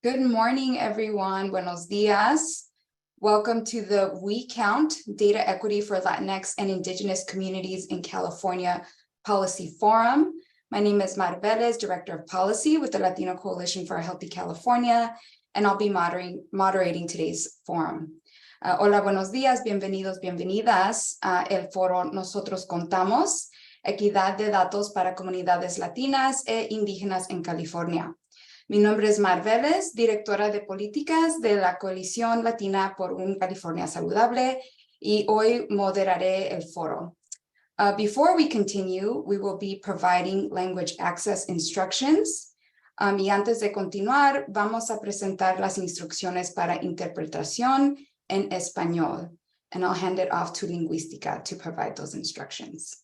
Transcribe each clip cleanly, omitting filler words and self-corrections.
Good morning, everyone. Buenos dias. Welcome to the We Count Data Equity for Latinx and Indigenous Communities in California Policy Forum. My name is Mar Velez, Director of Policy with the Latino Coalition for a Healthy California, and I'll be moderating today's forum. Hola, buenos días, bienvenidos, bienvenidas a el Foro Nosotros contamos, equidad de datos para comunidades latinas e indígenas en California. Mi nombre es Mar Velez, directora de políticas de la Coalición Latina por un California Saludable, y hoy moderaré el foro. Before we continue, we will be providing language access instructions. Y antes de continuar, vamos a presentar las instrucciones para interpretación en español. And I'll hand it off to Lingüística to provide those instructions.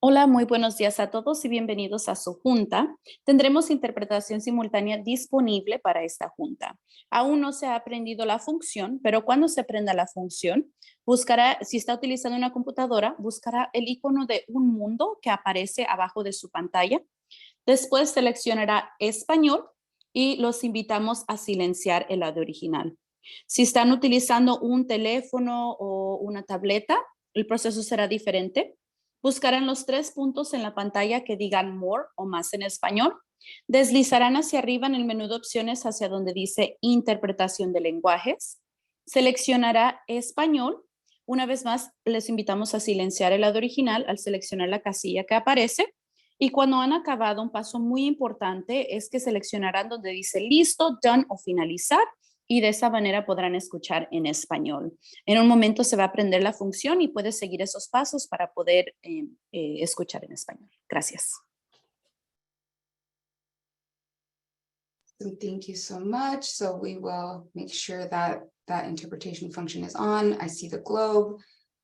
Hola, muy buenos días a todos y bienvenidos a su junta. Tendremos interpretación simultánea disponible para esta junta. Aún no se ha aprendido la función, pero cuando se aprenda la función, buscará, si está utilizando una computadora, buscará el icono de un mundo que aparece abajo de su pantalla. Después seleccionará español y los invitamos a silenciar el audio original. Si están utilizando un teléfono o una tableta, el proceso será diferente. Buscarán los 3 puntos en la pantalla que digan More o más en español. Deslizarán hacia arriba en el menú de opciones hacia donde dice Interpretación de lenguajes. Seleccionará español. Una vez más, les invitamos a silenciar el audio original al seleccionar la casilla que aparece. Y cuando han acabado, un paso muy importante es que seleccionarán donde dice Listo, Done o Finalizar. Y de esa manera podrán escuchar en español. En un momento se va a aprender la función y puedes seguir esos pasos para poder escuchar en español. Gracias. Thank you so much. So we will make sure that that interpretation function is on. I see the globe.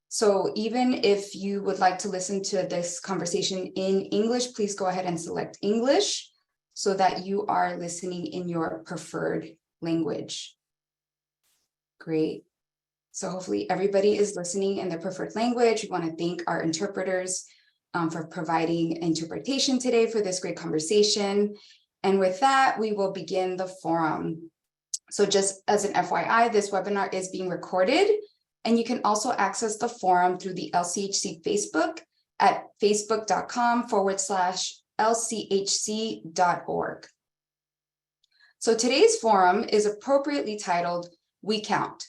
So even if you would like to listen to this conversation in English, please go ahead and select English so that you are listening in your preferred language. Great. So hopefully everybody is listening in their preferred language. We want to thank our interpreters for providing interpretation today for this great conversation. And with that, we will begin the forum. So just as an FYI, this webinar is being recorded, and you can also access the forum through the LCHC Facebook at facebook.com/lchc.org. So today's forum is appropriately titled We Count,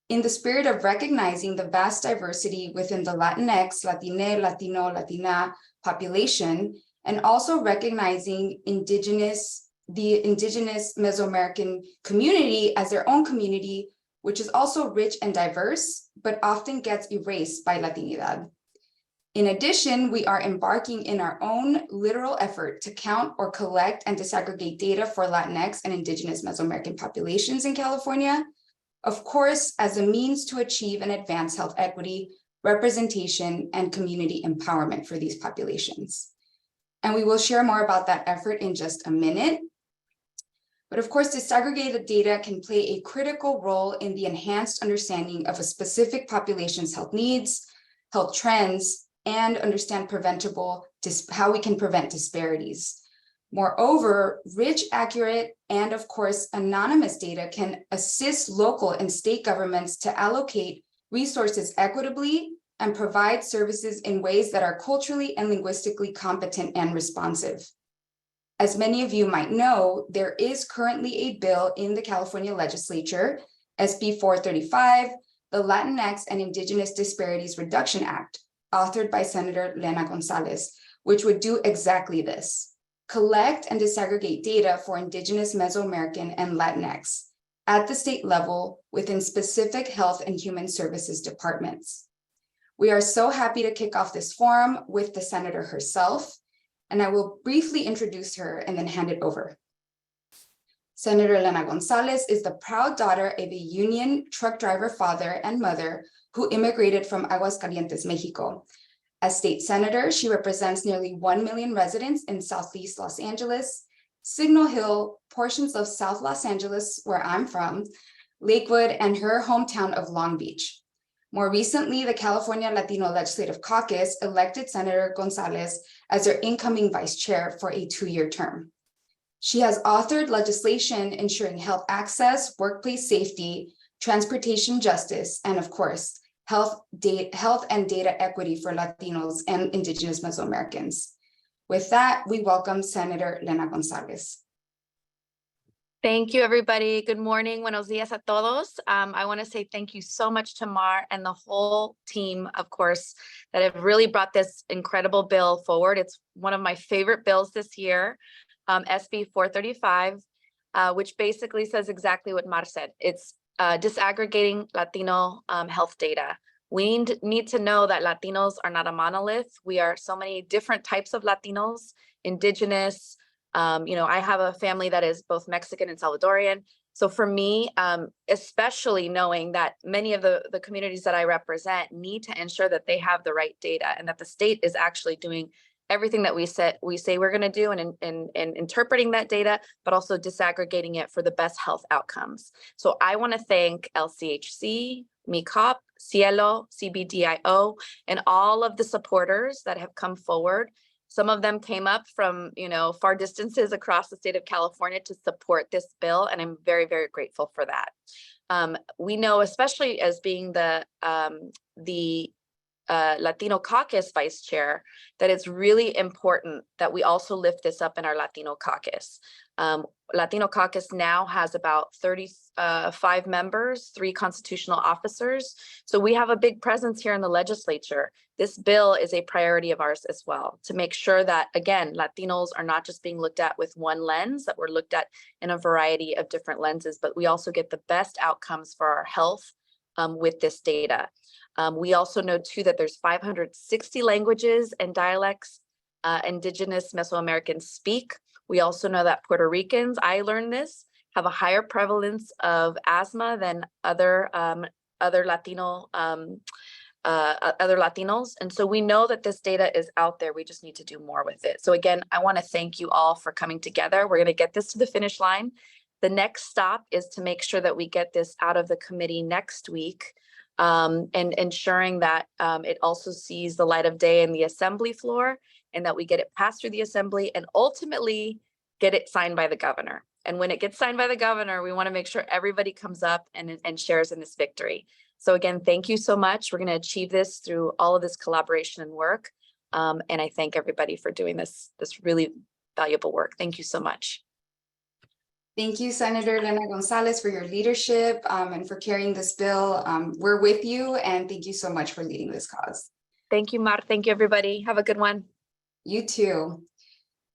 in the spirit of recognizing the vast diversity within the Latinx, Latine, Latino, Latina population, and also recognizing the Indigenous Mesoamerican community as their own community, which is also rich and diverse, but often gets erased by Latinidad. In addition, we are embarking in our own literal effort to count or collect and disaggregate data for Latinx and Indigenous Mesoamerican populations in California, of course, as a means to achieve and advance health equity, representation, and community empowerment for these populations. And we will share more about that effort in just a minute. But of course, disaggregated data can play a critical role in the enhanced understanding of a specific population's health needs, health trends, and understand how we can prevent disparities. Moreover, rich, accurate, and of course, anonymous data can assist local and state governments to allocate resources equitably and provide services in ways that are culturally and linguistically competent and responsive. As many of you might know, there is currently a bill in the California legislature, SB 435, the Latinx and Indigenous Disparities Reduction Act, authored by Senator Lena Gonzalez, which would do exactly this. Collect and disaggregate data for Indigenous Mesoamerican and Latinx at the state level within specific health and human services departments. We are so happy to kick off this forum with the Senator herself, and I will briefly introduce her and then hand it over. Senator Lena Gonzalez is the proud daughter of a union truck driver father and mother who immigrated from Aguascalientes, Mexico. As state senator, she represents nearly 1 million residents in Southeast Los Angeles, Signal Hill, portions of South Los Angeles, where I'm from, Lakewood, and her hometown of Long Beach. More recently, the California Latino Legislative Caucus elected Senator Gonzalez as their incoming vice chair for a 2-year term. She has authored legislation ensuring health access, workplace safety, transportation justice, and of course, health and data equity for Latinos and Indigenous Mesoamericans. With that, we welcome Senator Lena Gonzalez. Thank you, everybody. Good morning. Buenos días a todos. I want to say thank you so much to Mar and the whole team, of course, that have really brought this incredible bill forward. It's one of my favorite bills this year, SB 435, which basically says exactly what Mar said. It's disaggregating Latino health data. We need to know that Latinos are not a monolith. We are so many different types of Latinos, indigenous. I have a family that is both Mexican and Salvadorian. So for me, especially knowing that many of the communities that I represent need to ensure that they have the right data and that the state is actually doing everything that we say we're going to do and interpreting that data, but also disaggregating it for the best health outcomes. So I want to thank LCHC, MICOP, Cielo, CBDIO, and all of the supporters that have come forward. Some of them came up from, far distances across the state of California to support this bill, and I'm very, very grateful for that. We know, especially as being the Latino caucus vice chair, that it's really important that we also lift this up in our Latino caucus. Latino caucus now has about 35 members, 3 constitutional officers. So we have a big presence here in the legislature. This bill is a priority of ours as well, to make sure that, again, Latinos are not just being looked at with one lens, that we're looked at in a variety of different lenses, but we also get the best outcomes for our health with this data. We also know too that there's 560 languages and dialects Indigenous Mesoamericans speak. We also know that Puerto Ricans, I learned this, have a higher prevalence of asthma than other Latinos. And so we know that this data is out there. We just need to do more with it. So again, I want to thank you all for coming together. We're going to get this to the finish line. The next stop is to make sure that we get this out of the committee next week, and ensuring that it also sees the light of day in the assembly floor, and that we get it passed through the assembly and ultimately get it signed by the governor. And when it gets signed by the governor, we want to make sure everybody comes up and shares in this victory. So again, thank you so much. We're going to achieve this through all of this collaboration and work. And I thank everybody for doing this really valuable work. Thank you so much. Thank you, Senator Lena Gonzalez, for your leadership and for carrying this bill. We're with you, and thank you so much for leading this cause. Thank you, Mar. Thank you, everybody. Have a good one. You too.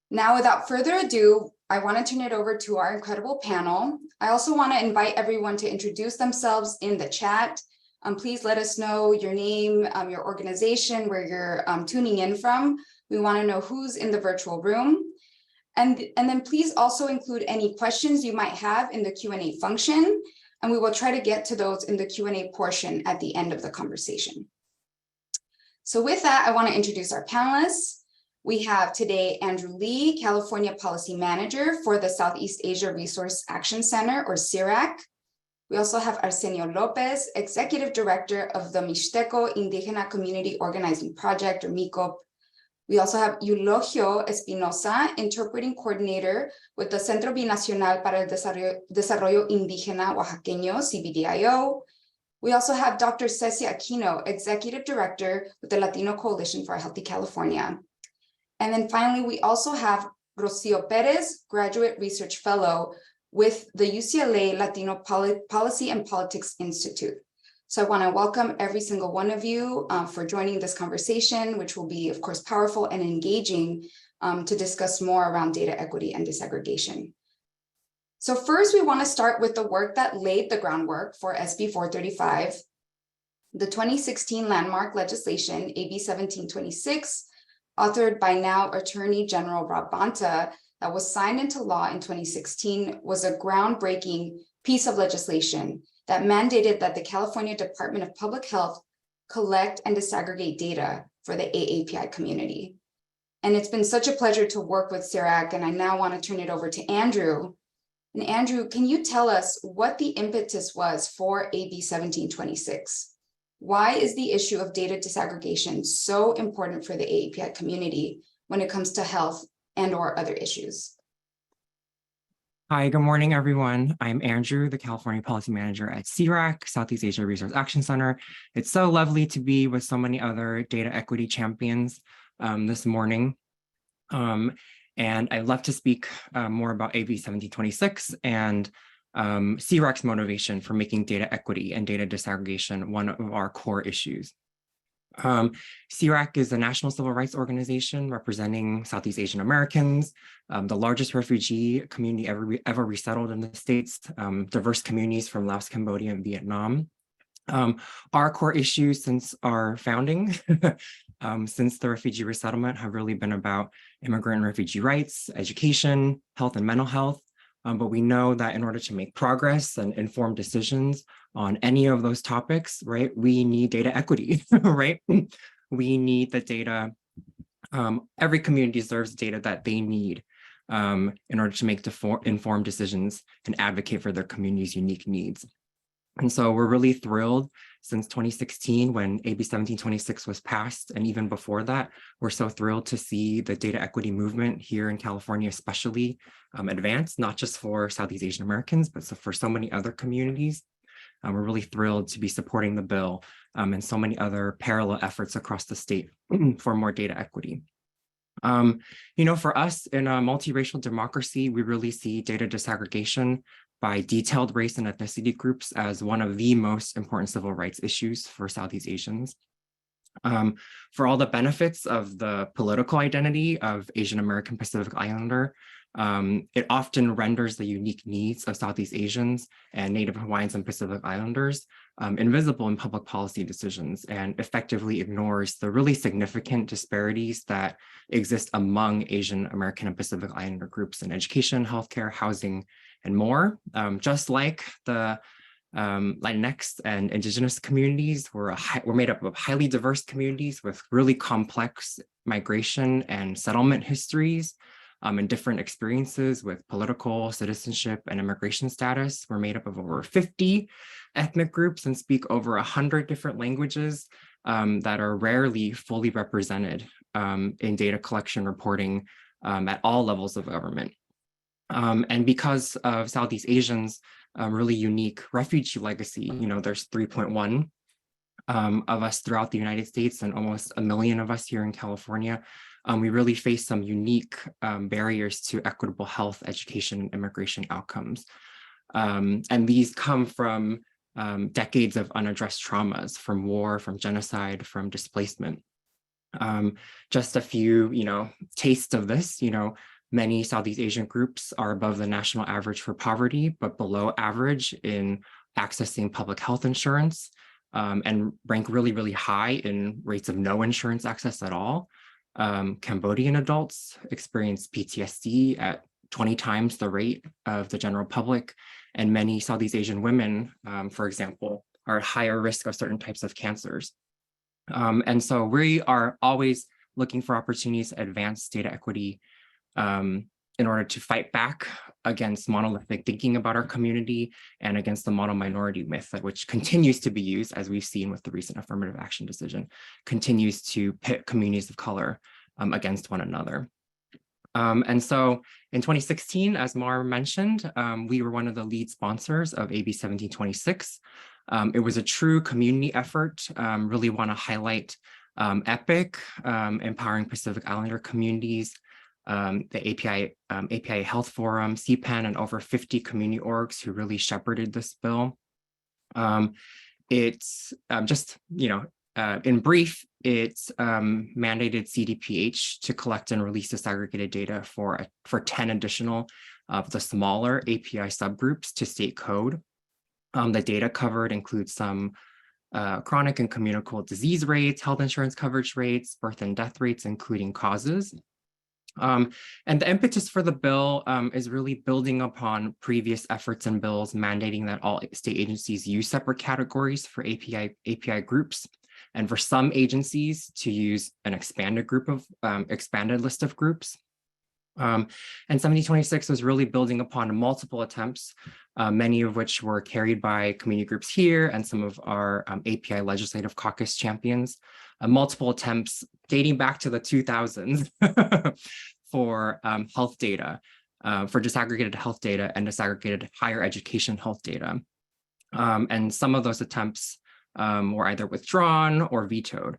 Now, without further ado, I want to turn it over to our incredible panel. I also want to invite everyone to introduce themselves in the chat. Please let us know your name, your organization, where you're tuning in from. We want to know who's in the virtual room. And then please also include any questions you might have in the Q&A function, and we will try to get to those in the Q&A portion at the end of the conversation. So with that, I want to introduce our panelists. We have today Andrew Lee, California Policy Manager for the Southeast Asia Resource Action Center, or CIRAC. We also have Arsenio Lopez, Executive Director of the Mixteco Indígena Community Organizing Project, or MICOP. We also have Eulogio Espinosa, Interpreting Coordinator with the Centro Binacional para el Desarrollo Indígena Oaxaqueño, CBDIO. We also have Dr. Cecia Aquino, Executive Director with the Latino Coalition for a Healthy California. And then finally, we also have Rocio Perez, Graduate Research Fellow with the UCLA Latino Policy and Politics Institute. So I want to welcome every single one of you for joining this conversation, which will be, of course, powerful and engaging to discuss more around data equity and disaggregation. So first, we want to start with the work that laid the groundwork for SB 435, the 2016 landmark legislation, AB 1726, authored by now Attorney General Rob Bonta, that was signed into law in 2016, was a groundbreaking piece of legislation that mandated that the California Department of Public Health collect and disaggregate data for the AAPI community. And it's been such a pleasure to work with CIRAC, and I now want to turn it over to Andrew. And Andrew, can you tell us what the impetus was for AB 1726? Why is the issue of data disaggregation so important for the AAPI community when it comes to health and/or other issues? Hi, good morning, everyone. I'm Andrew, the California Policy Manager at CRAC, Southeast Asia Resource Action Center. It's so lovely to be with so many other data equity champions this morning. And I'd love to speak more about AB 1726 and CRAC's motivation for making data equity and data disaggregation one of our core issues. CRAC is a national civil rights organization representing Southeast Asian Americans, the largest refugee community ever resettled in the States, diverse communities from Laos, Cambodia, and Vietnam. Our core issues since our founding, since the refugee resettlement, have really been about immigrant and refugee rights, education, health and mental health. But we know that in order to make progress and inform decisions on any of those topics, right, we need data equity, right? We need the data. Every community deserves data that they need in order to make informed decisions and advocate for their community's unique needs. And so we're really thrilled since 2016 when AB 1726 was passed, and even before that, we're so thrilled to see the data equity movement here in California especially advance, not just for Southeast Asian Americans, but for so many other communities. We're really thrilled to be supporting the bill and so many other parallel efforts across the state for more data equity. For us in a multiracial democracy, we really see data disaggregation by detailed race and ethnicity groups as one of the most important civil rights issues for Southeast Asians. For all the benefits of the political identity of Asian American Pacific Islander, it often renders the unique needs of Southeast Asians and Native Hawaiians and Pacific Islanders invisible in public policy decisions and effectively ignores the really significant disparities that exist among Asian American and Pacific Islander groups in education, healthcare, housing, and more. Just like the Latinx and Indigenous communities, we're made up of highly diverse communities with really complex migration and settlement histories and different experiences with political, citizenship, and immigration status. We're made up of over 50 ethnic groups and speak over 100 different languages that are rarely fully represented in data collection reporting at all levels of government. And because of Southeast Asians' really unique refugee legacy, there's 3.1 of us throughout the United States and almost 1 million of us here in California. We really face some unique barriers to equitable health, education, and immigration outcomes. And these come from decades of unaddressed traumas, from war, from genocide, from displacement. Just a few, tastes of this, many Southeast Asian groups are above the national average for poverty, but below average in accessing public health insurance, and rank really, really high in rates of no insurance access at all. Cambodian adults experience PTSD at 20 times the rate of the general public, and many Southeast Asian women, for example, are at higher risk of certain types of cancers. And so we are always looking for opportunities to advance data equity in order to fight back against monolithic thinking about our community and against the model minority myth, which continues to be used, as we've seen with the recent affirmative action decision, continues to pit communities of color against one another. And so in 2016, as Mar mentioned, we were one of the lead sponsors of AB 1726. It was a true community effort, really want to highlight EPIC, Empowering Pacific Islander Communities, the API Health Forum, CPAN, and over 50 community orgs who really shepherded this bill. It's just, in brief, it's mandated CDPH to collect and release disaggregated data for 10 additional of the smaller API subgroups to state code. The data covered includes some chronic and communicable disease rates, health insurance coverage rates, birth and death rates, including causes. And the impetus for the bill is really building upon previous efforts and bills mandating that all state agencies use separate categories for API groups, and for some agencies to use an expanded list of groups. And 1726 was really building upon multiple attempts, many of which were carried by community groups here and some of our API Legislative Caucus champions, multiple attempts dating back to the 2000s for health data for disaggregated health data and disaggregated higher education health data. And some of those attempts were either withdrawn or vetoed.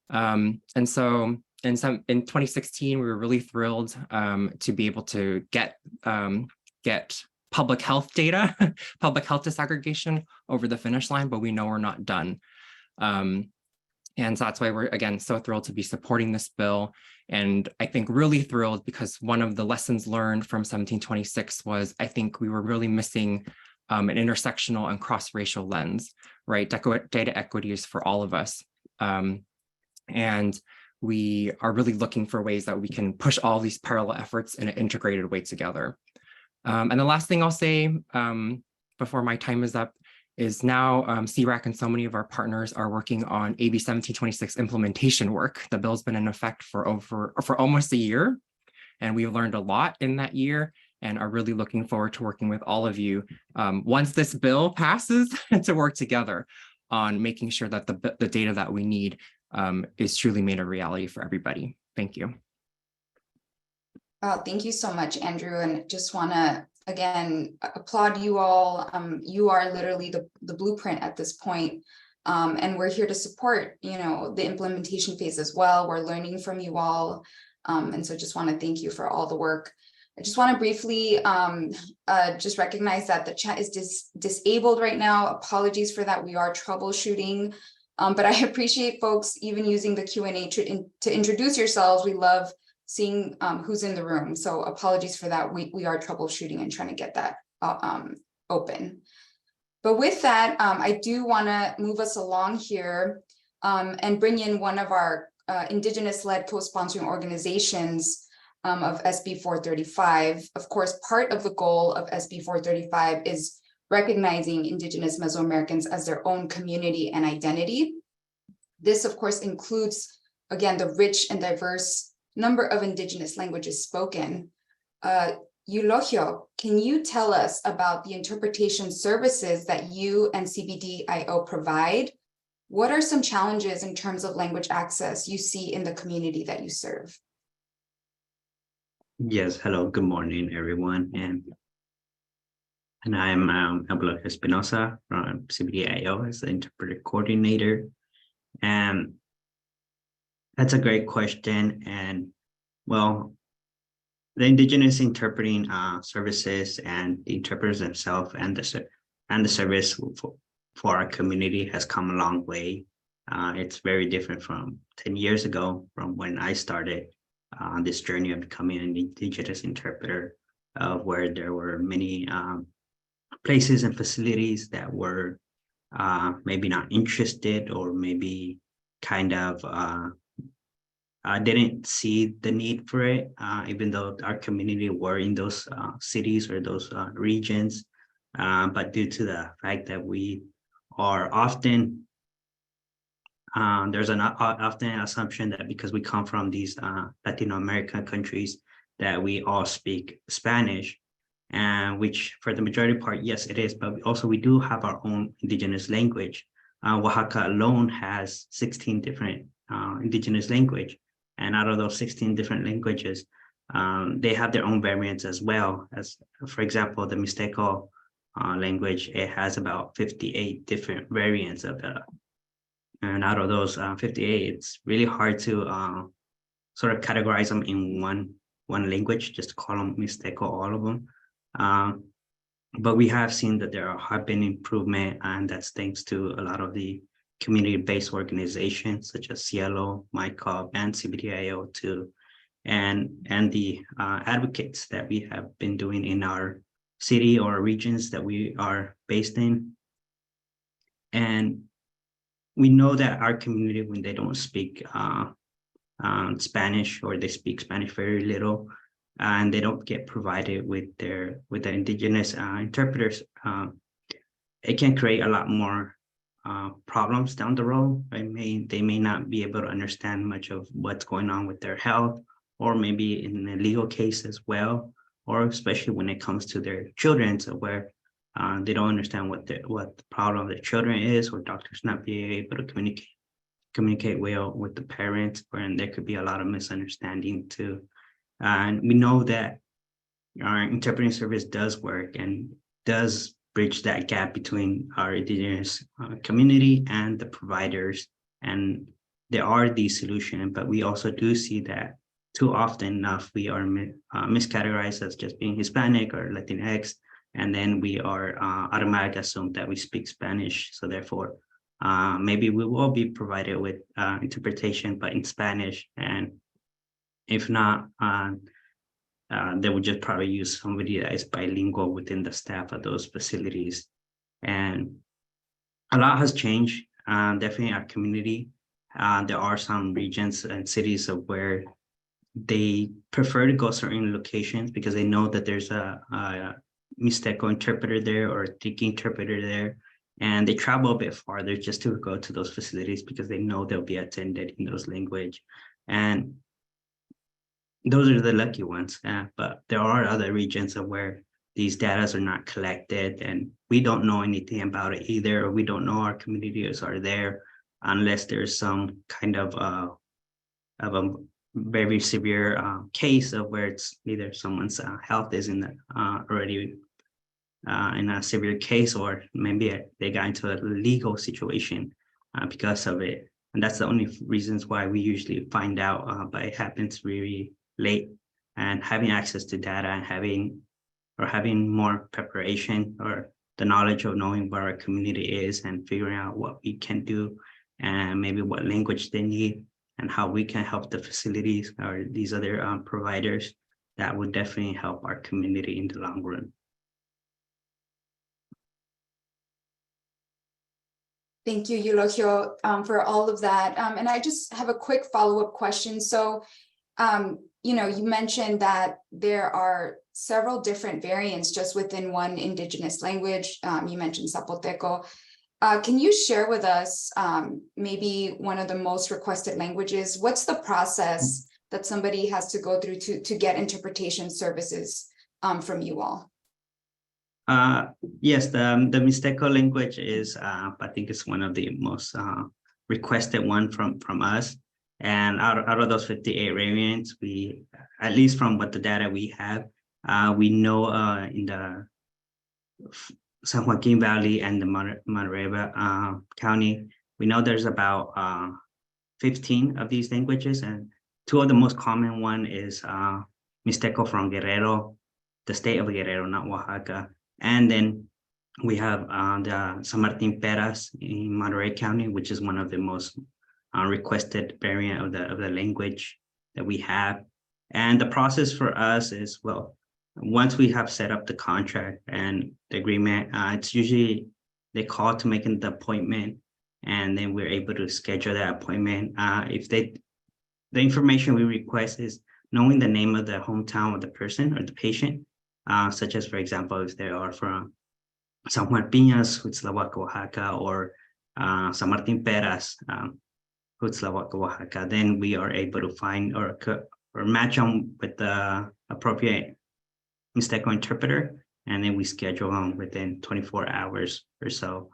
And so in 2016, we were really thrilled to be able to get public health data, public health disaggregation over the finish line, but we know we're not done. And so that's why we're, again, so thrilled to be supporting this bill. And I think really thrilled because one of the lessons learned from 1726 was, I think we were really missing an intersectional and cross-racial lens, right? Data equity is for all of us. And we are really looking for ways that we can push all these parallel efforts in an integrated way together. And the last thing I'll say before my time is up is now CRAC and so many of our partners are working on AB 1726 implementation work. The bill's been in effect for almost a year, and we've learned a lot in that year and are really looking forward to working with all of you once this bill passes to work together on making sure that the data that we need is truly made a reality for everybody. Thank you. Thank you so much, Andrew, and just want to again applaud you all. You are literally the blueprint at this point, and we're here to support, you know, the implementation phase as well. We're learning from you all, and so just want to thank you for all the work. I just want to briefly just recognize that the chat is disabled right now. Apologies for that. We are troubleshooting, but I appreciate folks even using the Q&A to introduce yourselves. We love seeing who's in the room. So apologies for that. We are troubleshooting and trying to get that open. But with that, I do want to move us along here and bring in one of our Indigenous-led co-sponsoring organizations of SB 435. Of course, part of the goal of SB 435 is recognizing Indigenous Mesoamericans as their own community and identity. This, of course, includes, again, the rich and diverse number of Indigenous languages spoken. Eulogio, can you tell us about the interpretation services that you and CBDIO provide? What are some challenges in terms of language access you see in the community that you serve? Yes, hello, good morning, everyone. And I'm Eulogio Espinosa from CBDIO as the interpreter coordinator. And that's a great question. And well, the Indigenous interpreting services and the interpreters themselves and the service for our community has come a long way. It's very different from 10 years ago, from when I started on this journey of becoming an Indigenous interpreter, where there were many places and facilities that were maybe not interested or maybe kind of didn't see the need for it, even though our community were in those cities or those regions. But due to the fact that we are often, there's often an assumption that because we come from these Latino American countries, that we all speak Spanish, and which for the majority part, yes, it is, but also we do have our own Indigenous language. Oaxaca alone has 16 different Indigenous language. And out of those 16 different languages, they have their own variants as well. As, for example, the Mixteco language, it has about 58 different variants of it. And out of those 58, it's really hard to sort of categorize them in one language, just to call them Mixteco, all of them. But we have seen that there have been improvement, and that's thanks to a lot of the community-based organizations such as Cielo, MyCog, and CBDIO too, and the advocates that we have been doing in our city or regions that we are based in. And we know that our community, when they don't speak Spanish, or they speak Spanish very little, and they don't get provided with the Indigenous interpreters, it can create a lot more problems down the road. They may not be able to understand much of what's going on with their health, or maybe in a legal case as well, or especially when it comes to their children, so where they don't understand what the problem of their children is, or doctors not being able to communicate well with the parents, and there could be a lot of misunderstanding too. And we know that our interpreting service does work and does bridge that gap between our indigenous community and the providers. And there are these solutions, but we also do see that too often enough, we are miscategorized as just being Hispanic or Latinx, and then we are automatically assumed that we speak Spanish. So therefore, maybe we will be provided with interpretation, but in Spanish. And if not, they would just probably use somebody that is bilingual within the staff of those facilities. And a lot has changed, definitely our community. There are some regions and cities of where they prefer to go certain locations because they know that there's a Mixteco interpreter there or a Tiki interpreter there, and they travel a bit farther just to go to those facilities because they know they'll be attended in those language. And those are the lucky ones, but there are other regions of where these data are not collected and we don't know anything about it either, or we don't know our communities are there unless there's some kind of a very severe case of where it's either someone's health is in the already in a severe case, or maybe they got into a legal situation because of it. And that's the only reasons why we usually find out, but it happens really late. And having access to data and having more preparation or the knowledge of knowing where our community is and figuring out what we can do and maybe what language they need and how we can help the facilities or these other providers, that would definitely help our community in the long run. Thank you, Eulogio, for all of that. And I just have a quick follow-up question. So, you mentioned that there are several different variants just within one indigenous language. You mentioned Zapoteco. Can you share with us maybe one of the most requested languages? What's the process that somebody has to go through to get interpretation services from you all? Yes, the Mixteco language is, I think it's one of the most requested one from us. And out of those 58 variants, we, at least from what the data we have, we know in the San Joaquin Valley and the Monterey County, we know there's about 15 of these languages, and two of the most common one is Mixteco from Guerrero, the state of Guerrero, not Oaxaca. And then we have the San Martin Peras in Monterey County, which is one of the most requested variant of the language that we have. And the process for us is, well, once we have set up the contract and the agreement, it's usually they call to make the appointment, and then we're able to schedule that appointment. If the information we request is knowing the name of the hometown of the person or the patient, such as, for example, if they are from San Juan Piñas, Huitzlahuaca, Oaxaca, or San Martin Peras, Huitzlahuaca, Oaxaca, then we are able to find or match them with the appropriate Mixteco interpreter, and then we schedule them within 24 hours or so.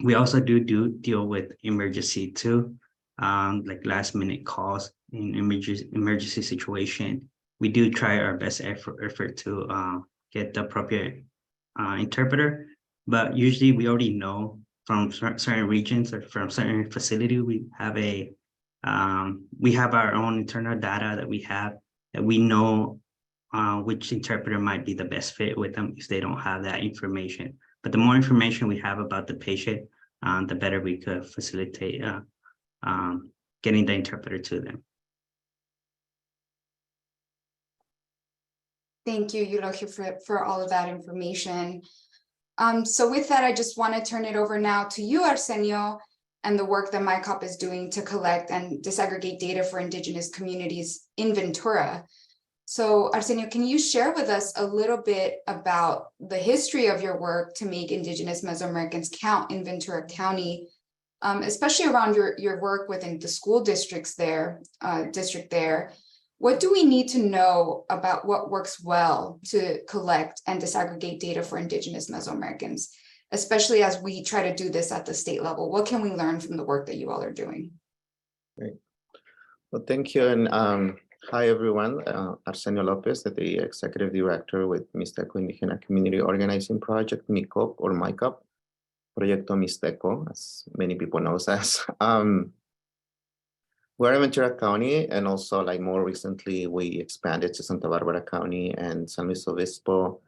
We also do deal with emergency too, like last minute calls in emergency situation. We do try our best effort to get the appropriate interpreter, but usually we already know from certain regions or from certain facility, we have our own internal data that we know which interpreter might be the best fit with them if they don't have that information. But the more information we have about the patient, the better we could facilitate getting the interpreter to them. Thank you, Eulogio, for all of that information. So with that, I just want to turn it over now to you, Arsenio, and the work that MyCop is doing to collect and disaggregate data for Indigenous communities in Ventura. So Arsenio, can you share with us a little bit about the history of your work to make Indigenous Mesoamericans count in Ventura County, especially around your work within the school district there? What do we need to know about what works well to collect and disaggregate data for Indigenous Mesoamericans, especially as we try to do this at the state level? What can we learn from the work that you all are doing? Great. Well, thank you. And Hi, everyone. Arsenio Lopez, the Executive Director with Mixteco Indígena Community Organizing Project, MICOP or MICOP, Proyecto Mixteco, as many people know us. We're in Ventura County, and also like more recently, we expanded to Santa Barbara County and San Luis Obispo.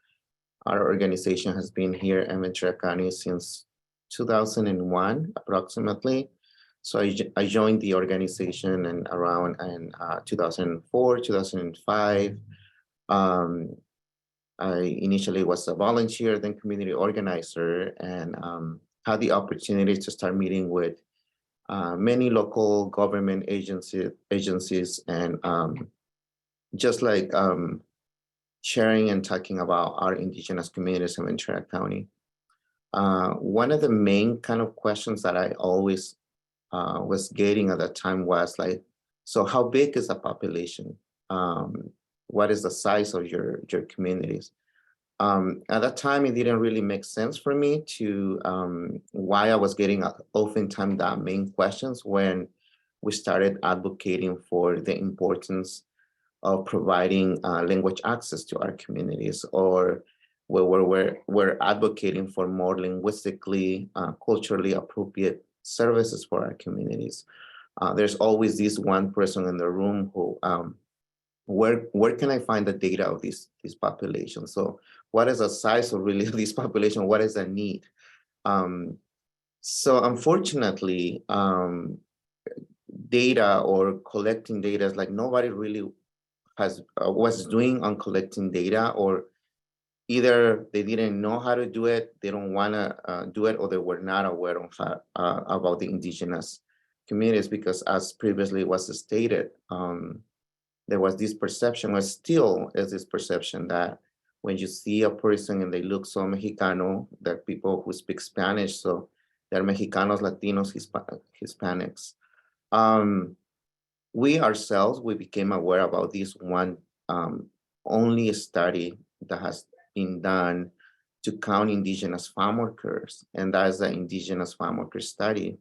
Our organization has been here in Ventura County since 2001, approximately. So I joined the organization in around 2004, 2005. I initially was a volunteer, then community organizer, and had the opportunity to start meeting with many local government agencies and just like sharing and talking about our indigenous communities in Ventura County. One of the main kind of questions that I always was getting at that time was like, so how big is the population? What is the size of your communities? At that time, it didn't really make sense for me to why I was getting oftentimes that main questions when we started advocating for the importance of providing language access to our communities, or where we're advocating for more linguistically, culturally appropriate services for our communities. There's always this one person in the room who, where can I find the data of this population? So what is the size of really this population? What is the need? So unfortunately, data or collecting data is like nobody really was doing on collecting data, or either they didn't know how to do it, they don't want to do it, or they were not aware of about the indigenous communities, because as previously was stated, there was this perception, or still is this perception, that when you see a person and they look so Mexicano, that people who speak Spanish, so they're Mexicanos, Latinos, Hispanics. We ourselves, we became aware about this one only study that has been done to count indigenous farm workers, and that is the Indigenous Farm Worker Study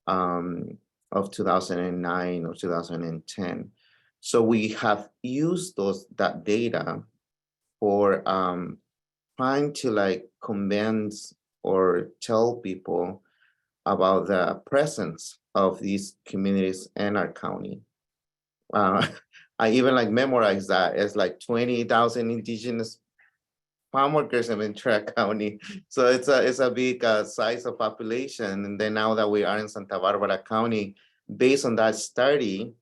of 2009 or 2010. So we have used that data for trying to like convince or tell people about the presence of these communities in our county. I even like memorized that as like 20,000 indigenous farm workers in Ventura County. So it's a big size of population. And then now that we are in Santa Barbara County, based on that study,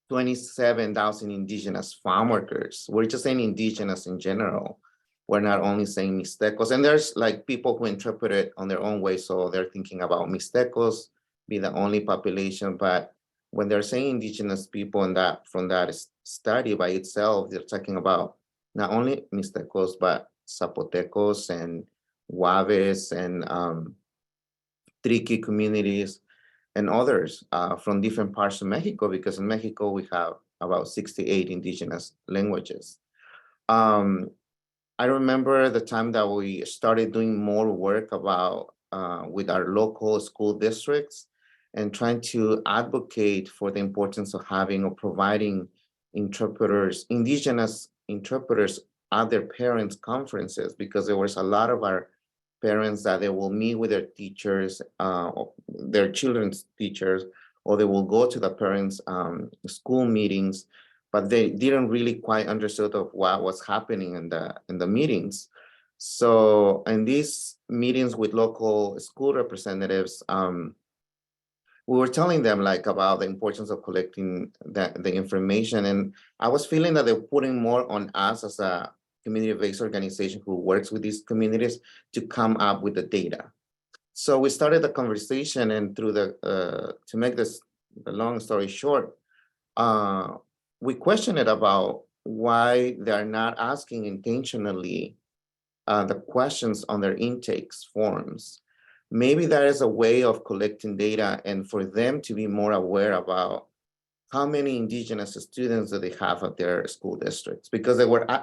27,000 indigenous farm workers. We're just saying indigenous in general. We're not only saying Mixtecos, and there's like people who interpret it on their own way. So they're thinking about Mixtecos be the only population, but when they're saying indigenous people in that from that study by itself, they're talking about not only Mixtecos, but Zapotecos and Waves and Triqui communities and others from different parts of Mexico, because in Mexico we have about 68 indigenous languages. I remember the time that we started doing more work about with our local school districts and trying to advocate for the importance of having or providing interpreters, indigenous interpreters at their parents' conferences, because there was a lot of our parents that they will meet with their teachers, their children's teachers, or they will go to the parents' school meetings, but they didn't really quite understood of what was happening in the meetings. So in these meetings with local school representatives, we were telling them like about the importance of collecting the information, and I was feeling that they're putting more on us as a community-based organization who works with these communities to come up with the data. So we started the conversation, and through to make this the long story short, we questioned it about why they're not asking intentionally the questions on their intakes forms. Maybe there is a way of collecting data and for them to be more aware about how many indigenous students do they have at their school districts, because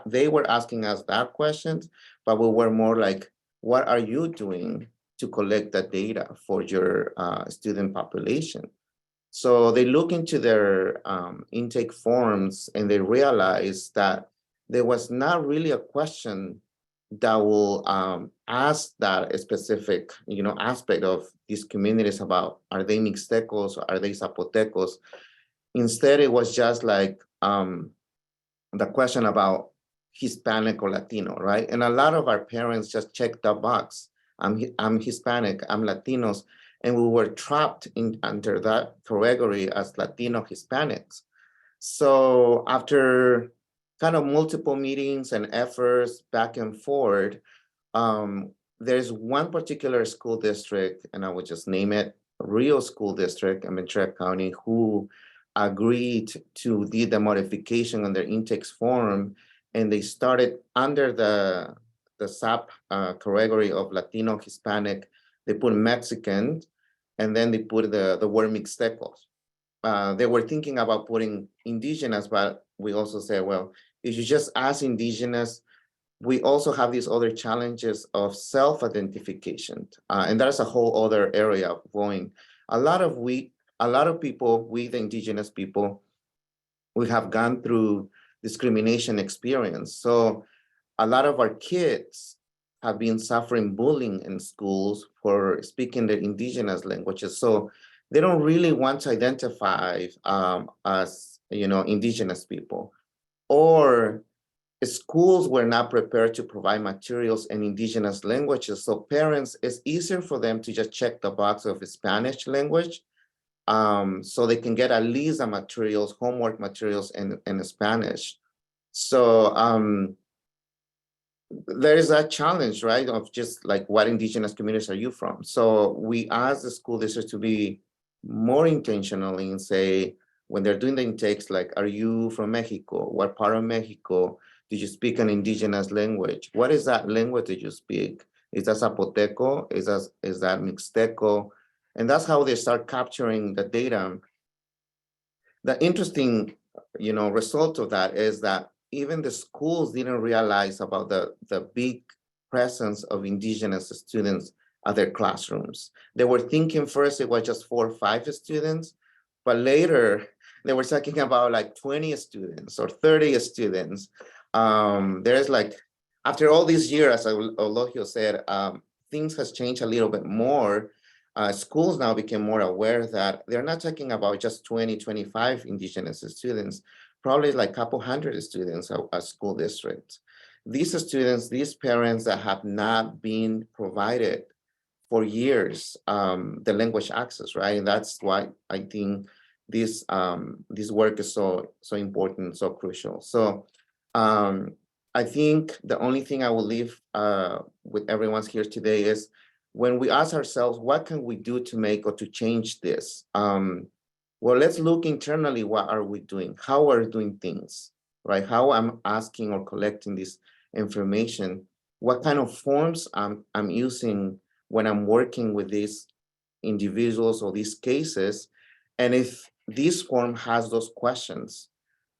they were asking us that questions, but we were more like, what are you doing to collect that data for your student population? So they look into their intake forms and they realize that there was not really a question that will ask that specific, aspect of these communities about, are they Mixtecos or are they Zapotecos? Instead, it was just like the question about Hispanic or Latino, right? And a lot of our parents just checked the box. I'm Hispanic, I'm Latinos, and we were trapped under that category as Latino Hispanics. So after kind of multiple meetings and efforts back and forth, there's one particular school district, and I would just name it Rio School District in Ventura County, who agreed to the modification on their intake form, and they started under the SAP category of Latino, Hispanic, they put Mexican, and then they put the word Mixtecos. They were thinking about putting Indigenous, but we also said, well, if you just ask Indigenous, we also have these other challenges of self-identification. And that's a whole other area of going. A lot of people, we the Indigenous people, we have gone through discrimination experience. So a lot of our kids have been suffering bullying in schools for speaking their Indigenous languages. So they don't really want to identify as, Indigenous people. Or schools were not prepared to provide materials in Indigenous languages. So parents, it's easier for them to just check the box of Spanish language so they can get at least the materials, homework materials in Spanish. So there is that challenge, right, of just like, what Indigenous communities are you from? So we ask the school district to be more intentional and say, when they're doing the intakes, like, are you from Mexico? What part of Mexico? Do you speak an Indigenous language? What is that language that you speak? Is that Zapoteco? Is that Mixteco? And that's how they start capturing the data. The interesting, result of that is that even the schools didn't realize about the big presence of Indigenous students at their classrooms. They were thinking first it was just 4 or 5 students, but later they were talking about like 20 students or 30 students. There's like, after all these years, as Eulogio said, things has changed a little bit more. Schools now became more aware that they're not talking about just 20, 25 Indigenous students, probably like a couple hundred students at school districts. These students, these parents that have not been provided for years, the language access, right? And that's why I think this work is so important, so crucial. So I think the only thing I will leave with everyone's here today is, when we ask ourselves, what can we do to make or to change this? Well, let's look internally, what are we doing? How are we doing things, right? How I'm asking or collecting this information, what kind of forms I'm using when I'm working with these individuals or these cases, and if this form has those questions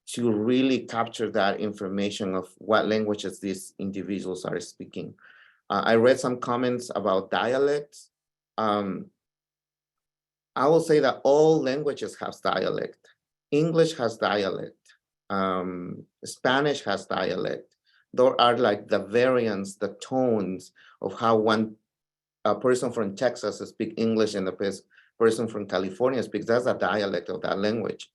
to really capture that information of what languages these individuals are speaking. I read some comments about dialects. I will say that all languages have dialect. English has dialect. Spanish has dialect. Those are like the variants, the tones of how a person from Texas speaks English and the person from California speaks. That's a dialect of that language.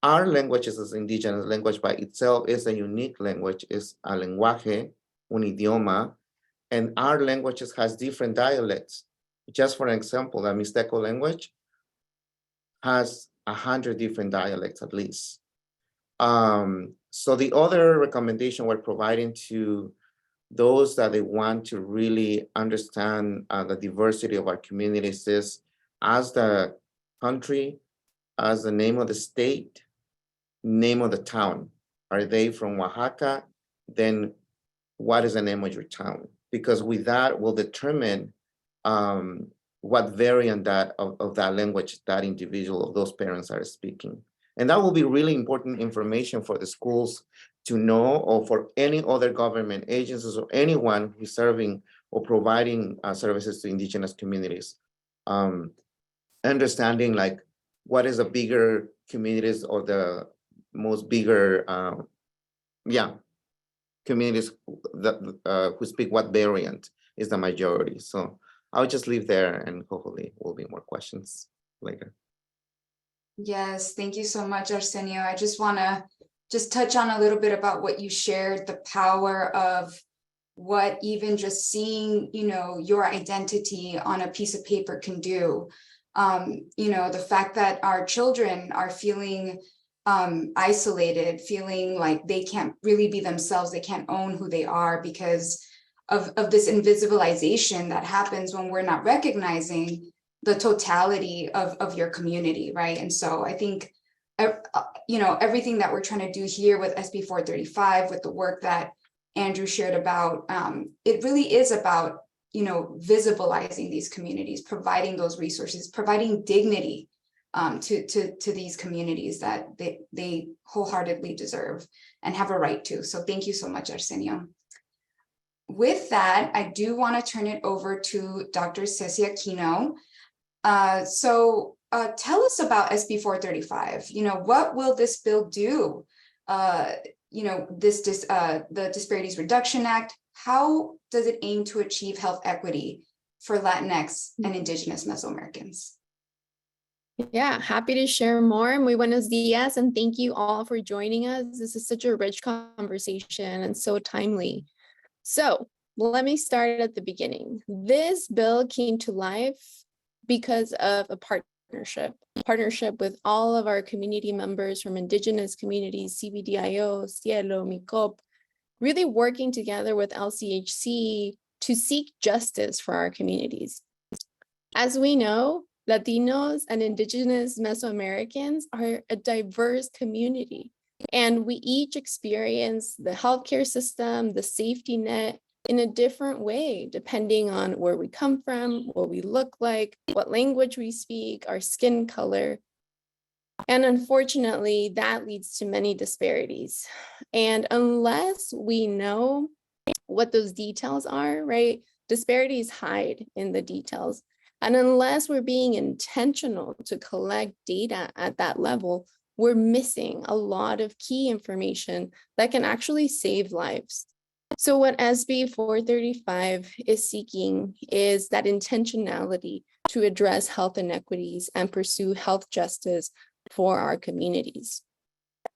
Our language is an indigenous language by itself, is a unique language, is a lenguaje, un idioma, and our languages has different dialects. Just for an example, the Mixteco language has 100 different dialects at least. So the other recommendation we're providing to those that they want to really understand the diversity of our communities is, as the country, as the name of the state, name of the town. Are they from Oaxaca? Then what is the name of your town? Because with that will determine what variant of that language that individual of those parents are speaking. And that will be really important information for the schools to know, or for any other government agencies or anyone who's serving or providing services to indigenous communities. Understanding like what is the bigger communities or the most bigger, communities that who speak what variant is the majority. So I'll just leave there and hopefully will be more questions later. Yes, thank you so much, Arsenio. I just want to touch on a little bit about what you shared, the power of what even just seeing, your identity on a piece of paper can do. The fact that our children are feeling isolated, feeling like they can't really be themselves, they can't own who they are because of this invisibilization that happens when we're not recognizing the totality of your community, right? And so I think, everything that we're trying to do here with SB 435, with the work that Andrew shared about, it really is about, visibilizing these communities, providing those resources, providing dignity to these communities that they wholeheartedly deserve and have a right to. So thank you so much, Arsenio. With that, I do want to turn it over to Dr. Ceci Aquino. Tell us about SB 435. What will this bill do? The Disparities Reduction Act, how does it aim to achieve health equity for Latinx and Indigenous Mesoamericans? Yeah, happy to share more. Muy buenos días, and thank you all for joining us. This is such a rich conversation and so timely. So let me start at the beginning. This bill came to life because of a partnership with all of our community members from Indigenous communities, CBDIO, Cielo, MICOP, really working together with LCHC to seek justice for our communities. As we know, Latinos and Indigenous Mesoamericans are a diverse community, and we each experience the healthcare system, the safety net in a different way, depending on where we come from, what we look like, what language we speak, our skin color. And unfortunately, that leads to many disparities. And unless we know what those details are, right, disparities hide in the details. And unless we're being intentional to collect data at that level, we're missing a lot of key information that can actually save lives. So what SB 435 is seeking is that intentionality to address health inequities and pursue health justice for our communities.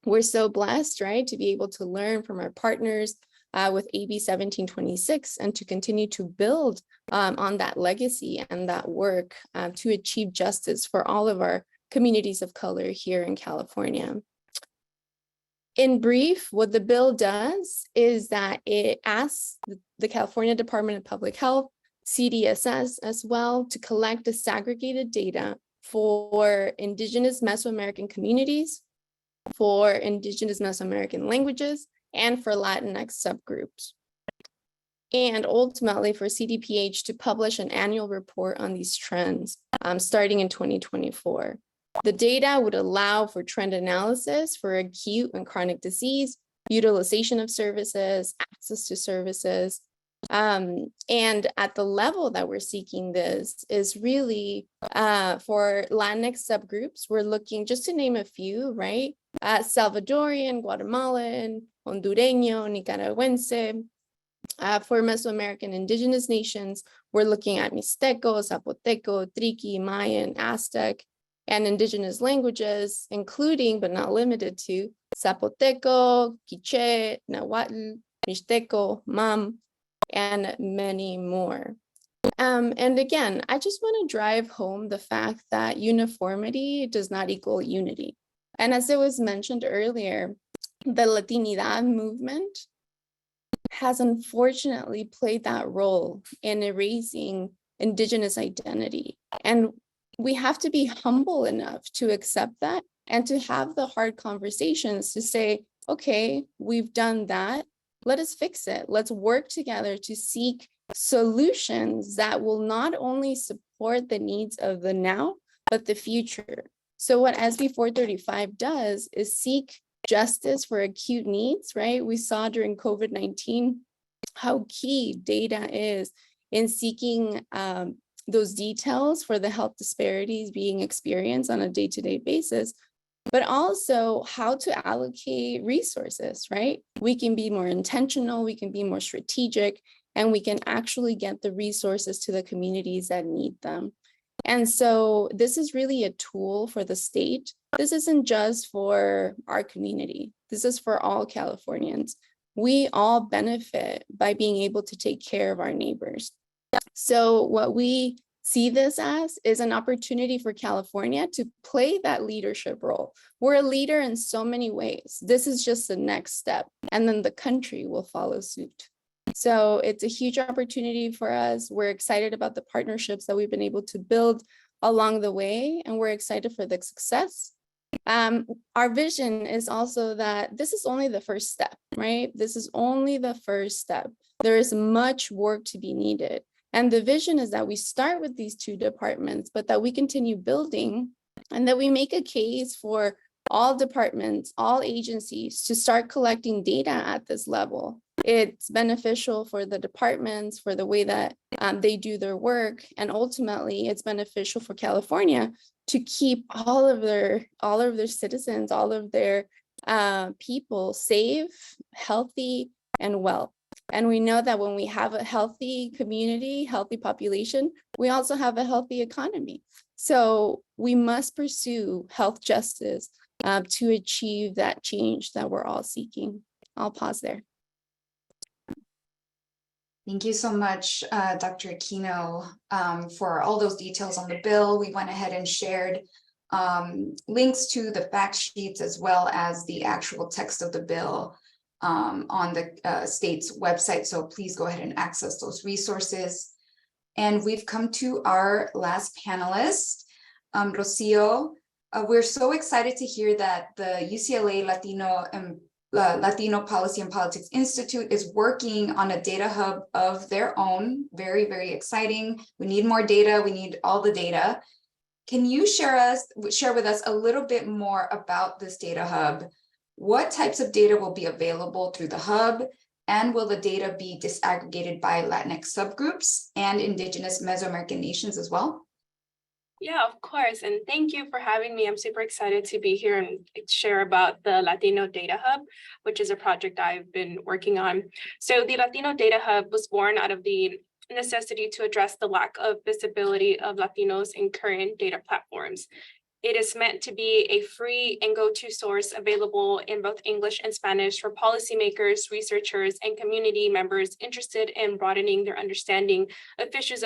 We're so blessed, right, to be able to learn from our partners with AB 1726 and to continue to build on that legacy and that work to achieve justice for all of our communities of color here in California. In brief, what the bill does is that it asks the California Department of Public Health, CDSS as well, to collect disaggregated data for Indigenous Mesoamerican communities, for Indigenous Mesoamerican languages, and for Latinx subgroups. And ultimately for CDPH to publish an annual report on these trends starting in 2024. The data would allow for trend analysis for acute and chronic disease, utilization of services, access to services. And at the level that we're seeking this is really for Latinx subgroups. We're looking, just to name a few, right? Salvadorian, Guatemalan, Hondureño, Nicaragüense. For Mesoamerican Indigenous nations, we're looking at Mixteco, Zapoteco, Triqui, Mayan, Aztec, and Indigenous languages, including but not limited to Zapoteco, Quiche, Nahuatl, Mixteco, Mam, and many more. And again, I just want to drive home the fact that uniformity does not equal unity. And as it was mentioned earlier, the Latinidad movement has unfortunately played that role in erasing Indigenous identity. And we have to be humble enough to accept that and to have the hard conversations to say, okay, we've done that. Let us fix it. Let's work together to seek solutions that will not only support the needs of the now, but the future. So what SB 435 does is seek justice for acute needs, right? We saw during COVID-19 how key data is in seeking those details for the health disparities being experienced on a day-to-day basis, but also how to allocate resources, right? We can be more intentional, we can be more strategic, and we can actually get the resources to the communities that need them. And so this is really a tool for the state. This isn't just for our community. This is for all Californians. We all benefit by being able to take care of our neighbors. So what we see this as is an opportunity for California to play that leadership role. We're a leader in so many ways. This is just the next step, and then the country will follow suit. So it's a huge opportunity for us. We're excited about the partnerships that we've been able to build along the way, and we're excited for the success. Our vision is also that this is only the first step, right? This is only the first step. There is much work to be needed. And the vision is that we start with these two departments, but that we continue building and that we make a case for all departments, all agencies to start collecting data at this level. It's beneficial for the departments, for the way that they do their work. And ultimately, it's beneficial for California to keep all of their citizens, all of their people safe, healthy, and well. And we know that when we have a healthy community, healthy population, we also have a healthy economy. So we must pursue health justice to achieve that change that we're all seeking. I'll pause there. Thank you so much, Dr. Aquino, for all those details on the bill. We went ahead and shared links to the fact sheets as well as the actual text of the bill on the state's website. So please go ahead and access those resources. And we've come to our last panelist, Rocio. We're so excited to hear that the UCLA Latino Policy and Politics Institute is working on a data hub of their own. Very, very exciting. We need more data. We need all the data. Can you share with us a little bit more about this data hub? What types of data will be available through the hub? And will the data be disaggregated by Latinx subgroups and Indigenous Mesoamerican nations as well? Yeah, of course. And thank you for having me. I'm super excited to be here and share about the Latino Data Hub, which is a project I've been working on. So the Latino Data Hub was born out of the necessity to address the lack of visibility of Latinos in current data platforms. It is meant to be a free and go-to source available in both English and Spanish for policymakers, researchers, and community members interested in broadening their understanding of issues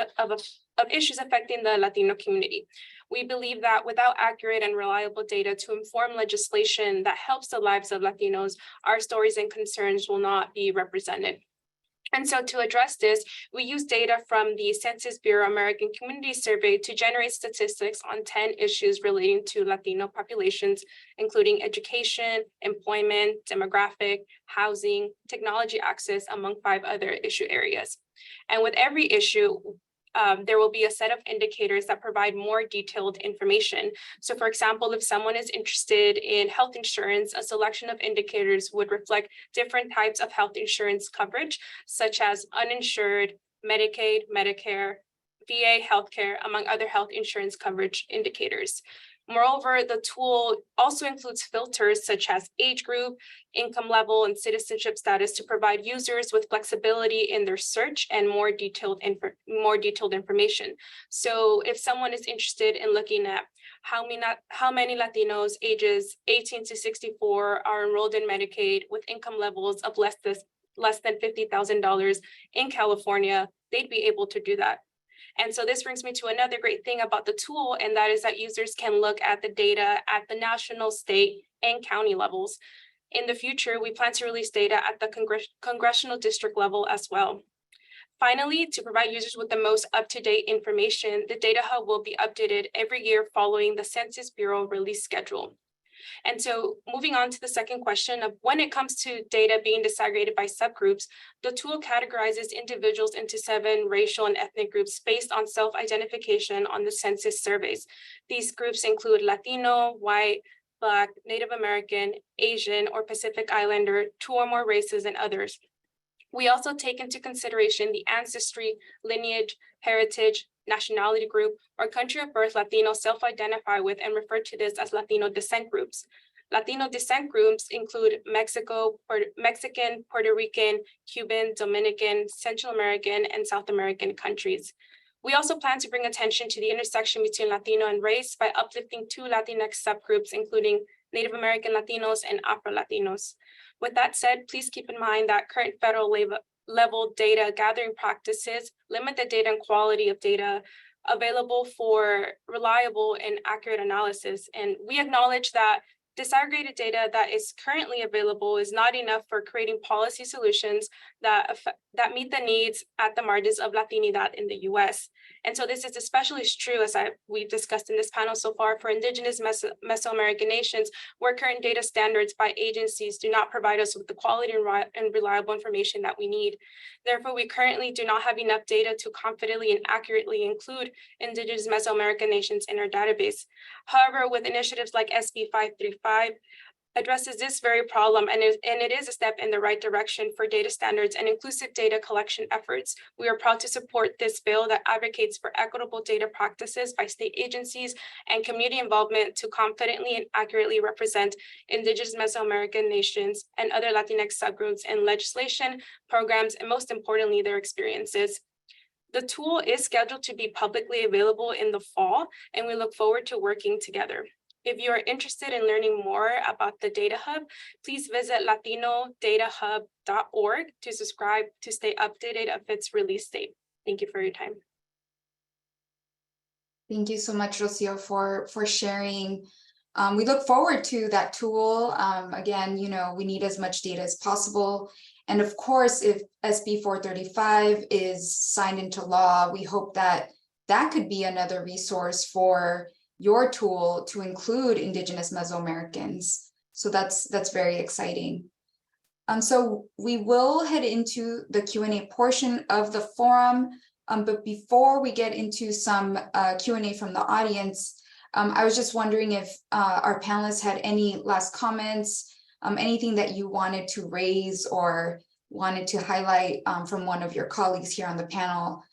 affecting the Latino community. We believe that without accurate and reliable data to inform legislation that helps the lives of Latinos, our stories and concerns will not be represented. And so to address this, we use data from the Census Bureau American Community Survey to generate statistics on 10 issues relating to Latino populations, including education, employment, demographic, housing, technology access, among 5 other issue areas. And with every issue, there will be a set of indicators that provide more detailed information. So for example, if someone is interested in health insurance, a selection of indicators would reflect different types of health insurance coverage, such as uninsured, Medicaid, Medicare, VA healthcare, among other health insurance coverage indicators. Moreover, the tool also includes filters such as age group, income level, and citizenship status to provide users with flexibility in their search and more detailed information. So if someone is interested in looking at how many Latinos ages 18 to 64 are enrolled in Medicaid with income levels of less than $50,000 in California, they'd be able to do that. And so this brings me to another great thing about the tool, and that is that users can look at the data at the national, state, and county levels. In the future, we plan to release data at the congressional district level as well. Finally, to provide users with the most up-to-date information, the Data Hub will be updated every year following the Census Bureau release schedule. And so moving on to the second question of when it comes to data being disaggregated by subgroups, the tool categorizes individuals into 7 racial and ethnic groups based on self-identification on the census surveys. These groups include Latino, white, Black, Native American, Asian, or Pacific Islander, 2 or more races, and others. We also take into consideration the ancestry, lineage, heritage, nationality group, or country of birth Latinos self-identify with and refer to this as Latino descent groups. Latino descent groups include Mexican, Puerto Rican, Cuban, Dominican, Central American, and South American countries. We also plan to bring attention to the intersection between Latino and race by uplifting 2 Latinx subgroups, including Native American Latinos and Afro-Latinos. With that said, please keep in mind that current federal level data gathering practices limit the data and quality of data available for reliable and accurate analysis. And we acknowledge that disaggregated data that is currently available is not enough for creating policy solutions that meet the needs at the margins of Latinidad in the US. And so this is especially true, as we've discussed in this panel so far, for Indigenous Mesoamerican nations, where current data standards by agencies do not provide us with the quality and reliable information that we need. Therefore, we currently do not have enough data to confidently and accurately include Indigenous Mesoamerican nations in our database. However, with initiatives like SB 535, addresses this very problem, and it is a step in the right direction for data standards and inclusive data collection efforts. We are proud to support this bill that advocates for equitable data practices by state agencies and community involvement to confidently and accurately represent Indigenous Mesoamerican nations and other Latinx subgroups in legislation, programs, and most importantly, their experiences. The tool is scheduled to be publicly available in the fall, and we look forward to working together. If you are interested in learning more about the Data Hub, please visit latinodataHub.org to subscribe to stay updated of its release date. Thank you for your time. Thank you so much, Rocio, for sharing. We look forward to that tool. Again, we need as much data as possible. And of course, if SB 435 is signed into law, we hope that that could be another resource for your tool to include Indigenous Mesoamericans. So that's very exciting. So we will head into the Q&A portion of the forum. But before we get into some Q&A from the audience, I was just wondering if our panelists had any last comments, anything that you wanted to raise or wanted to highlight from one of your colleagues here on the panel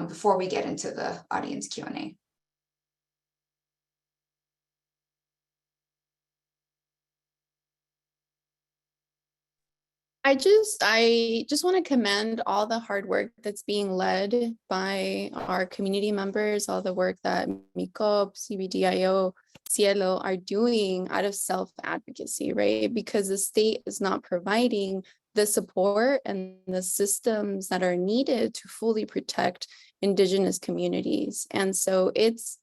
before we get into the audience Q&A. I just want to commend all the hard work that's being led by our community members, all the work that MICOP, CBDIO, Cielo are doing out of self-advocacy, right? Because the state is not providing the support and the systems that are needed to fully protect Indigenous communities. And so it's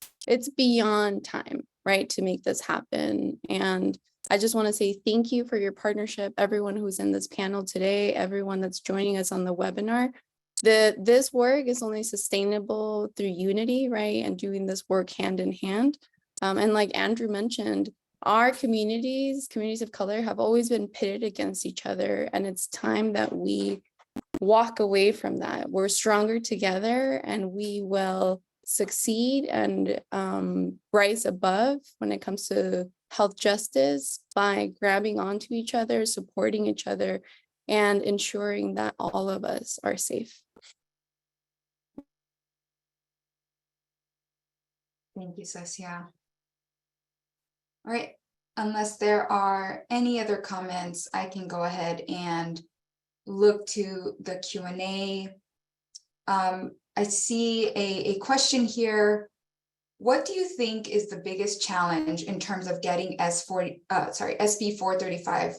beyond time, right, to make this happen. And I just want to say thank you for your partnership, everyone who's in this panel today, everyone that's joining us on the webinar. This work is only sustainable through unity, right? And doing this work hand in hand. And like Andrew mentioned, our communities of color have always been pitted against each other. And it's time that we walk away from that. We're stronger together and we will succeed and rise above when it comes to health justice by grabbing onto each other, supporting each other, and ensuring that all of us are safe. Thank you, Cecia. All right, unless there are any other comments, I can go ahead and look to the Q&A. I see a question here. What do you think is the biggest challenge in terms of getting SB 435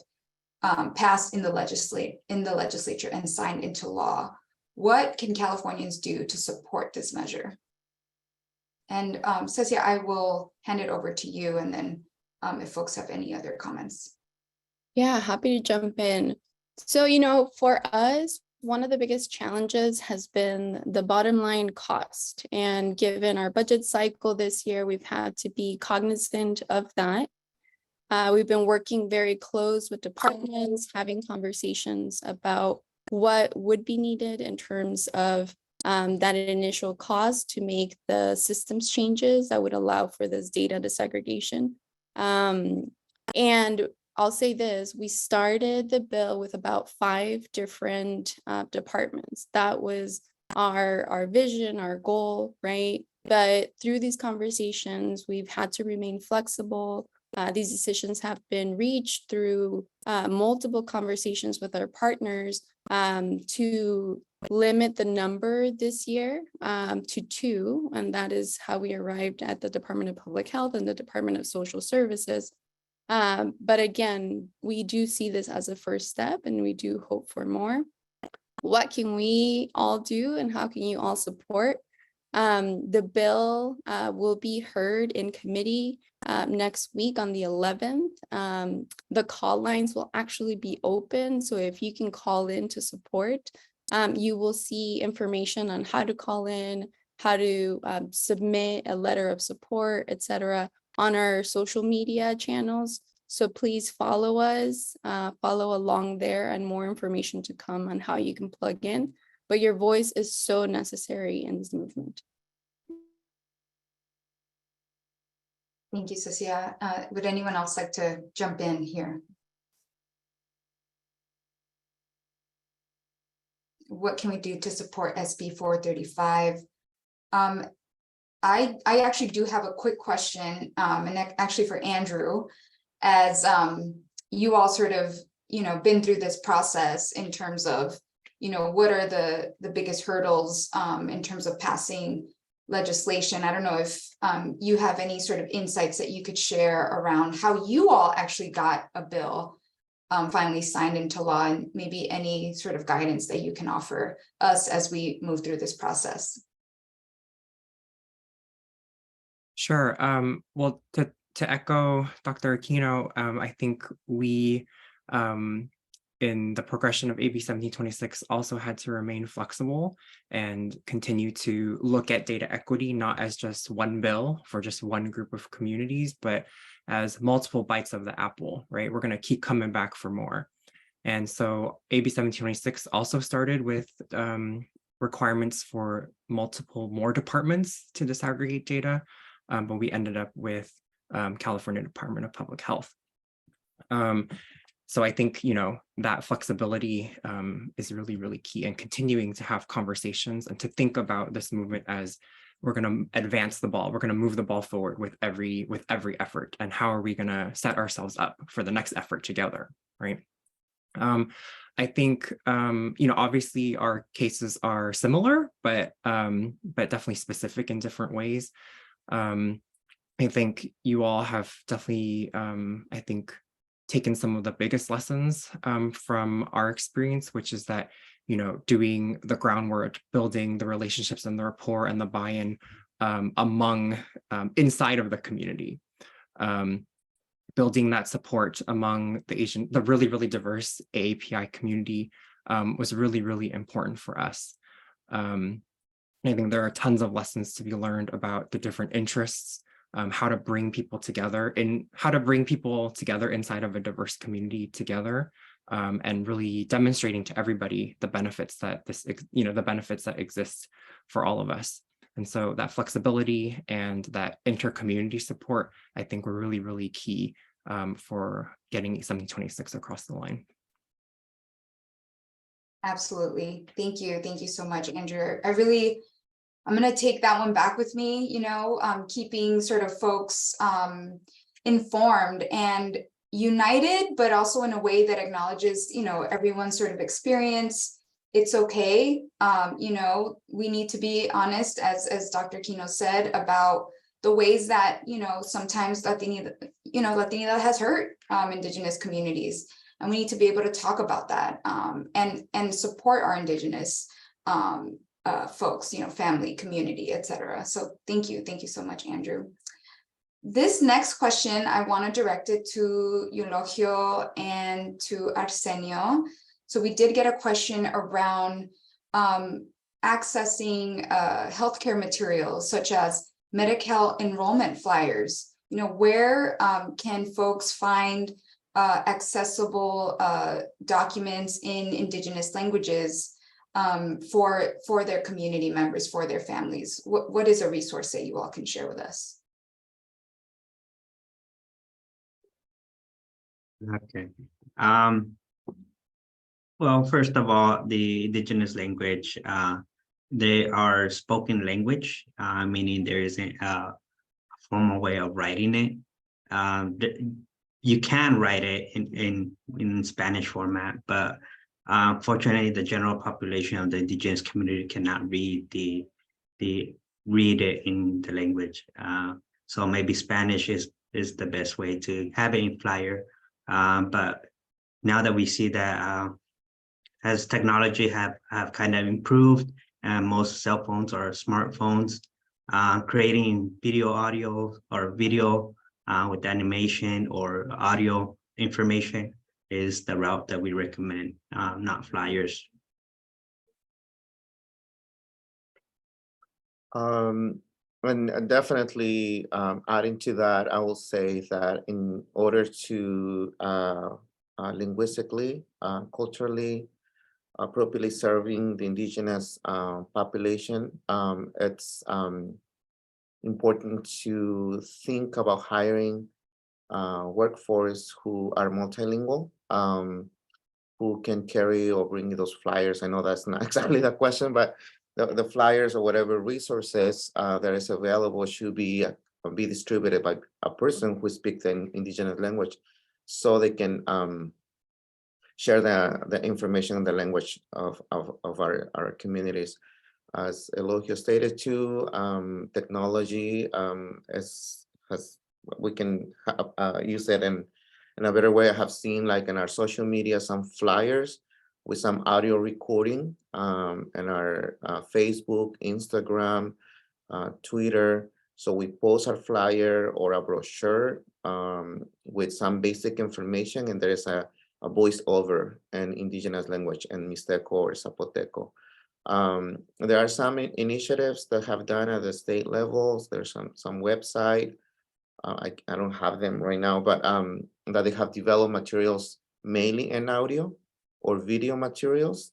passed in the legislature and signed into law? What can Californians do to support this measure? And Cecia, I will hand it over to you, and then if folks have any other comments. Yeah, happy to jump in. So, for us, one of the biggest challenges has been the bottom line cost. And given our budget cycle this year, we've had to be cognizant of that. We've been working very close with departments, having conversations about what would be needed in terms of that initial cost to make the systems changes that would allow for this data disaggregation. And I'll say this, we started the bill with about 5 different departments. That was our vision, our goal, right? But through these conversations, we've had to remain flexible. These decisions have been reached through multiple conversations with our partners to limit the number this year to 2, and that is how we arrived at the Department of Public Health and the Department of Social Services. But again, we do see this as a first step, and we do hope for more. What can we all do, and how can you all support? The bill will be heard in committee next week on the 11th. The call lines will actually be open, so if you can call in to support, you will see information on how to call in, how to submit a letter of support, etc., on our social media channels. So please follow us, follow along there, and more information to come on how you can plug in. But your voice is so necessary in this movement. Thank you, Cecilia. Would anyone else like to jump in here? What can we do to support SB 435? I actually do have a quick question, and actually for Andrew, as you all sort of, been through this process in terms of, what are the biggest hurdles in terms of passing legislation. I don't know if you have any sort of insights that you could share around how you all actually got a bill finally signed into law, and maybe any sort of guidance that you can offer us as we move through this process. Sure. Well, to echo Dr. Aquino, I think we, in the progression of AB 1726, also had to remain flexible and continue to look at data equity, not as just one bill for just one group of communities, but as multiple bites of the apple, right? We're going to keep coming back for more. And so AB 1726 also started with requirements for more departments to disaggregate data, but we ended up with California Department of Public Health. So I think, that flexibility is really, really key, and continuing to have conversations and to think about this movement as we're going to advance the ball. We're going to move the ball forward with every effort. And how are we going to set ourselves up for the next effort together, right? I think, obviously our cases are similar, but definitely specific in different ways. I think you all have definitely, taken some of the biggest lessons from our experience, which is that, doing the groundwork, building the relationships and the rapport and the buy-in among inside of the community, building that support among the really, really diverse AAPI community was really, really important for us. I think there are tons of lessons to be learned about the different interests, how to bring people together inside of a diverse community together, and really demonstrating to everybody the benefits that the benefits that exist for all of us. And so that flexibility and that inter-community support, I think, were really, really key for getting 1726 across the line. Absolutely. Thank you. Thank you so much, Andrew. I'm going to take that one back with me, keeping sort of folks informed and united, but also in a way that acknowledges, everyone's sort of experience. It's okay. We need to be honest, as Dr. Kino said, about the ways that, sometimes Latinidad has hurt Indigenous communities. And we need to be able to talk about that and support our Indigenous folks, family, community, etc. So thank you so much, Andrew. This next question, I want to direct it to Eulogio and to Arsenio. So we did get a question around accessing healthcare materials such as Medi-Cal enrollment flyers. Where can folks find accessible documents in Indigenous languages for their community members, for their families? What is a resource that you all can share with us? Okay. Well, first of all, the Indigenous language they are spoken language, meaning there isn't a formal way of writing it. You can write it in Spanish format, but fortunately, the general population of the indigenous community cannot read read it in the language. So maybe Spanish is the best way to have it in flyer. But now that we see that as technology have kind of improved, and most cell phones or smartphones, creating video, audio, or video with animation or audio information is the route that we recommend, not flyers. And definitely adding to that, I will say that in order to linguistically, culturally, appropriately serving the indigenous population, it's important to think about hiring workforce who are multilingual, who can carry or bring those flyers. I know that's not exactly the question, but the flyers or whatever resources that is available should be distributed by a person who speaks the indigenous language, so they can share the information in the language of our communities. As Elohio stated too, technology we can use it in a better way. I have seen, like, in our social media, some flyers with some audio recording, and our Facebook, Instagram, Twitter. So we post our flyer or a brochure with some basic information, and there is a voiceover in indigenous language and Mixteco or Zapoteco. There are some initiatives that have done at the state levels. There's some website. I don't have them right now, but that they have developed materials mainly in audio or video materials.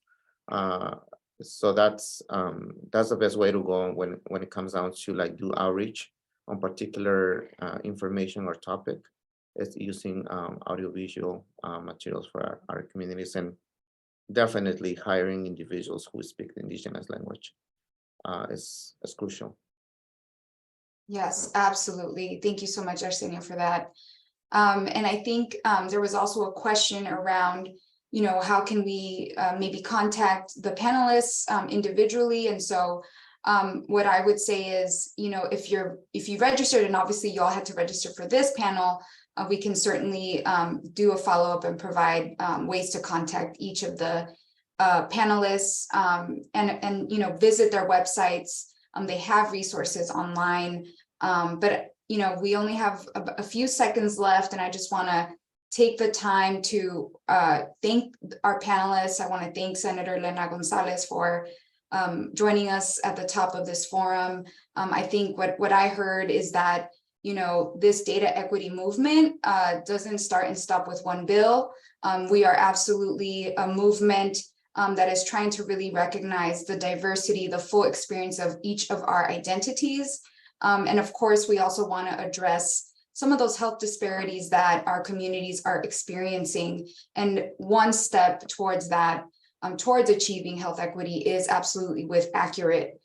So that's the best way to go when it comes down to, like, do outreach on particular information or topic. It's using audiovisual materials for our communities, and definitely hiring individuals who speak the indigenous language is crucial. Yes, absolutely. Thank you so much, Arsenio, for that. And I think there was also a question around, how can we maybe contact the panelists individually? And so what I would say is, if you registered, and obviously you all had to register for this panel, we can certainly do a follow-up and provide ways to contact each of the panelists and visit their websites. They have resources online, but we only have a few seconds left, and I just want to take the time to thank our panelists. I want to thank Senator Lena Gonzalez for joining us at the top of this forum. I think what I heard is that this data equity movement doesn't start and stop with one bill. We are absolutely a movement that is trying to really recognize the diversity, the full experience of each of our identities. And of course, we also want to address some of those health disparities that our communities are experiencing. And one step towards that, towards achieving health equity, is absolutely with accurate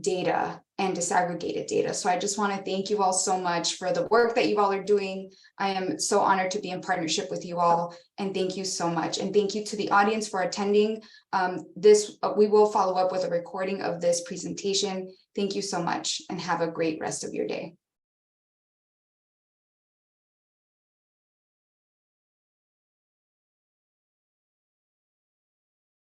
data and disaggregated data. So I just want to thank you all so much for the work that you all are doing. I am so honored to be in partnership with you all, and thank you so much. And thank you to the audience for attending. We will follow up with a recording of this presentation. Thank you so much, and have a great rest of your day.